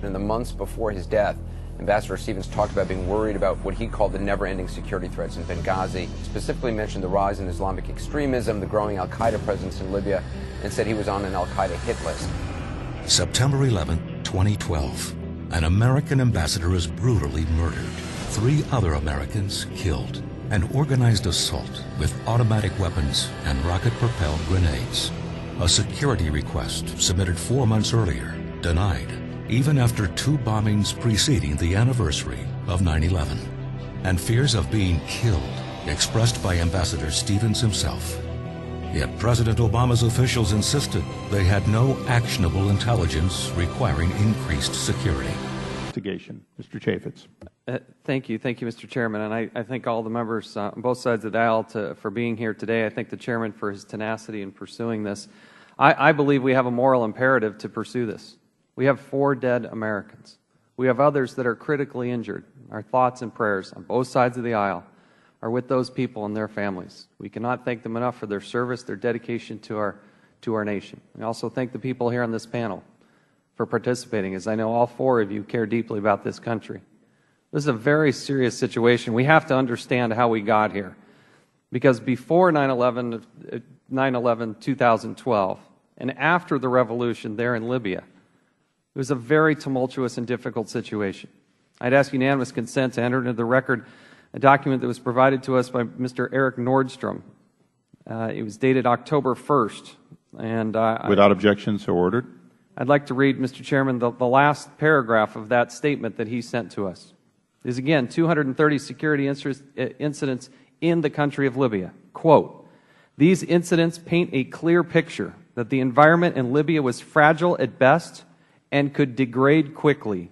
In the months before his death, Ambassador Stevens talked about being worried about what he called the never-ending security threats in Benghazi, specifically mentioned the rise in Islamic extremism, the growing al-Qaeda presence in Libya, and said he was on an al-Qaeda hit list. September 11, 2012, an American ambassador is brutally murdered. 3 other Americans killed. An organized assault with automatic weapons and rocket-propelled grenades. A security request submitted 4 months earlier, denied, even after 2 bombings preceding the anniversary of 9/11. And fears of being killed expressed by Ambassador Stevens himself. Yet President Obama's officials insisted they had no actionable intelligence requiring increased security. Mr. Chaffetz. Thank you, Mr. Chairman, and I thank all the members on both sides of the aisle for being here today. I thank the Chairman for his tenacity in pursuing this. I believe we have a moral imperative to pursue this. We have 4 dead Americans. We have others that are critically injured. Our thoughts and prayers on both sides of the aisle are with those people and their families. We cannot thank them enough for their service, their dedication to our nation. We also thank the people here on this panel for participating, as I know all 4 of you care deeply about this country. This is a very serious situation. We have to understand how we got here. Because before 9/11, 2012, and after the revolution there in Libya, it was a very tumultuous and difficult situation. I'd ask unanimous consent to enter into the record a document that was provided to us by Mr. Eric Nordstrom. It was dated October 1st. And without objection, so ordered. I'd like to read, Mr. Chairman, the last paragraph of that statement that he sent to us. It is again 230 security incidents in the country of Libya. Quote, "These incidents paint a clear picture that the environment in Libya was fragile at best and could degrade quickly.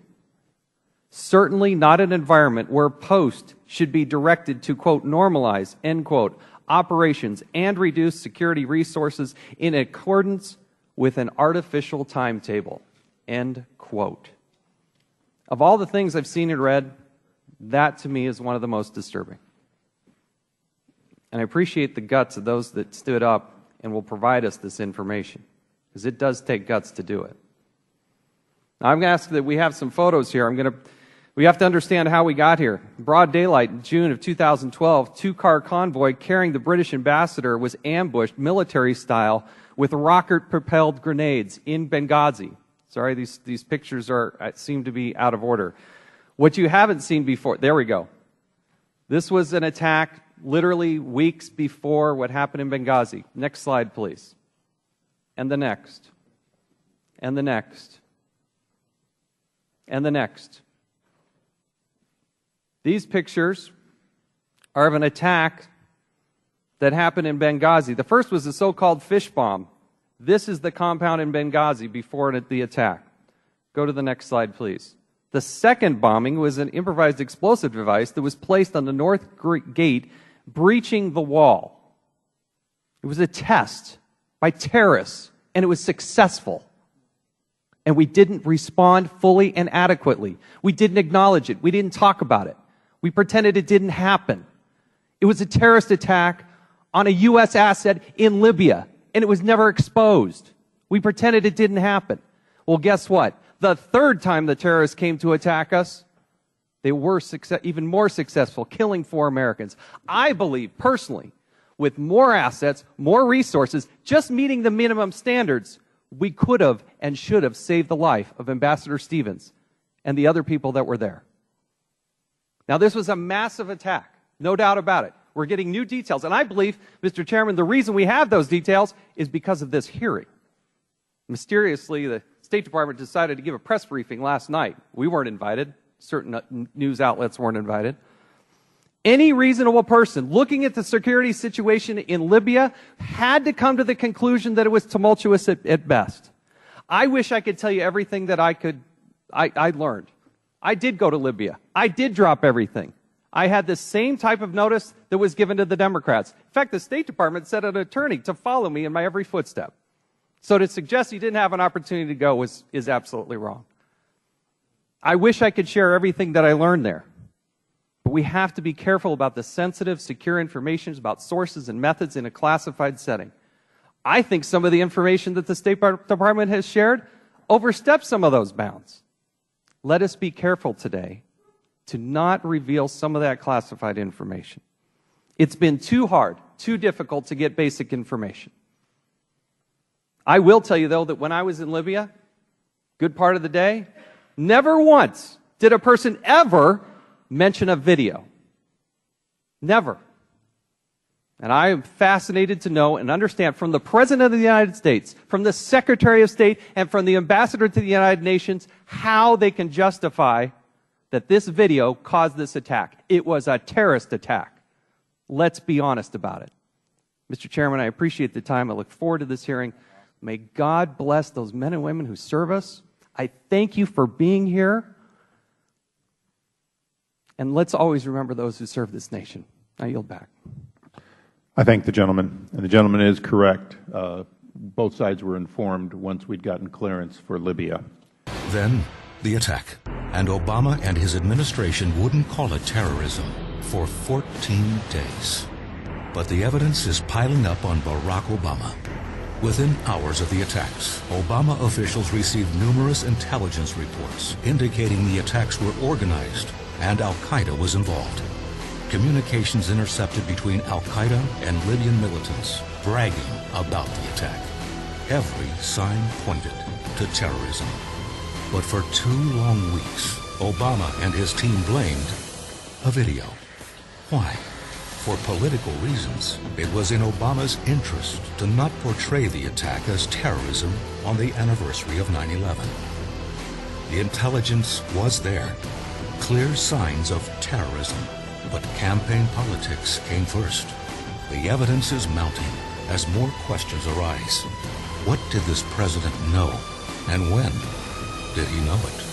Certainly not an environment where post should be directed to, quote, normalize, end quote, operations and reduce security resources in accordance with an artificial timetable," end quote. Of all the things I've seen and read, that to me is one of the most disturbing. And I appreciate the guts of those that stood up and will provide us this information, because it does take guts to do it. Now, I'm going to ask that we have some photos here. We have to understand how we got here. Broad daylight in June of 2012, 2-car convoy carrying the British ambassador was ambushed military style with rocket-propelled grenades in Benghazi. Sorry, these pictures seem to be out of order. What you haven't seen before, there we go. This was an attack literally weeks before what happened in Benghazi. Next slide, please. And the next. And the next. And the next. These pictures are of an attack that happened in Benghazi. The first was the so-called fish bomb. This is the compound in Benghazi before the attack. Go to the next slide, please. The second bombing was an improvised explosive device that was placed on the north gate, breaching the wall. It was a test by terrorists, and it was successful. And we didn't respond fully and adequately. We didn't acknowledge it. We didn't talk about it. We pretended it didn't happen. It was a terrorist attack on a U.S. asset in Libya, and it was never exposed. We pretended it didn't happen. Well, guess what? The third time the terrorists came to attack us, they were even more successful, killing 4 Americans. I believe, personally, with more assets, more resources, just meeting the minimum standards, we could have and should have saved the life of Ambassador Stevens and the other people that were there. Now, this was a massive attack, no doubt about it. We're getting new details, and I believe, Mr. Chairman, the reason we have those details is because of this hearing. Mysteriously, the State Department decided to give a press briefing last night. We weren't invited. Certain news outlets weren't invited. Any reasonable person looking at the security situation in Libya had to come to the conclusion that it was tumultuous at best. I wish I could tell you everything that I learned. I did go to Libya. I did drop everything. I had the same type of notice that was given to the Democrats. In fact, the State Department sent an attorney to follow me in my every footstep. So to suggest he didn't have an opportunity to go is absolutely wrong. I wish I could share everything that I learned there. But we have to be careful about the sensitive, secure information about sources and methods in a classified setting. I think some of the information that the State Department has shared oversteps some of those bounds. Let us be careful today to not reveal some of that classified information. It's been too hard, too difficult to get basic information. I will tell you, though, that when I was in Libya, good part of the day, never once did a person ever mention a video. Never. And I am fascinated to know and understand from the President of the United States, from the Secretary of State, and from the Ambassador to the United Nations, how they can justify that this video caused this attack. It was a terrorist attack. Let's be honest about it. Mr. Chairman, I appreciate the time. I look forward to this hearing. May God bless those men and women who serve us. I thank you for being here. And let's always remember those who serve this nation. I yield back. I thank the gentleman, and the gentleman is correct. Both sides were informed once we'd gotten clearance for Libya. Then, the attack. And Obama and his administration wouldn't call it terrorism for 14 days. But the evidence is piling up on Barack Obama. Within hours of the attacks, Obama officials received numerous intelligence reports indicating the attacks were organized and Al-Qaeda was involved. Communications intercepted between Al-Qaeda and Libyan militants bragging about the attack. Every sign pointed to terrorism. But for 2 long weeks, Obama and his team blamed a video. Why? For political reasons. It was in Obama's interest to not portray the attack as terrorism on the anniversary of 9/11. The intelligence was there, clear signs of terrorism, but campaign politics came first. The evidence is mounting as more questions arise. What did this president know, and when did he know it?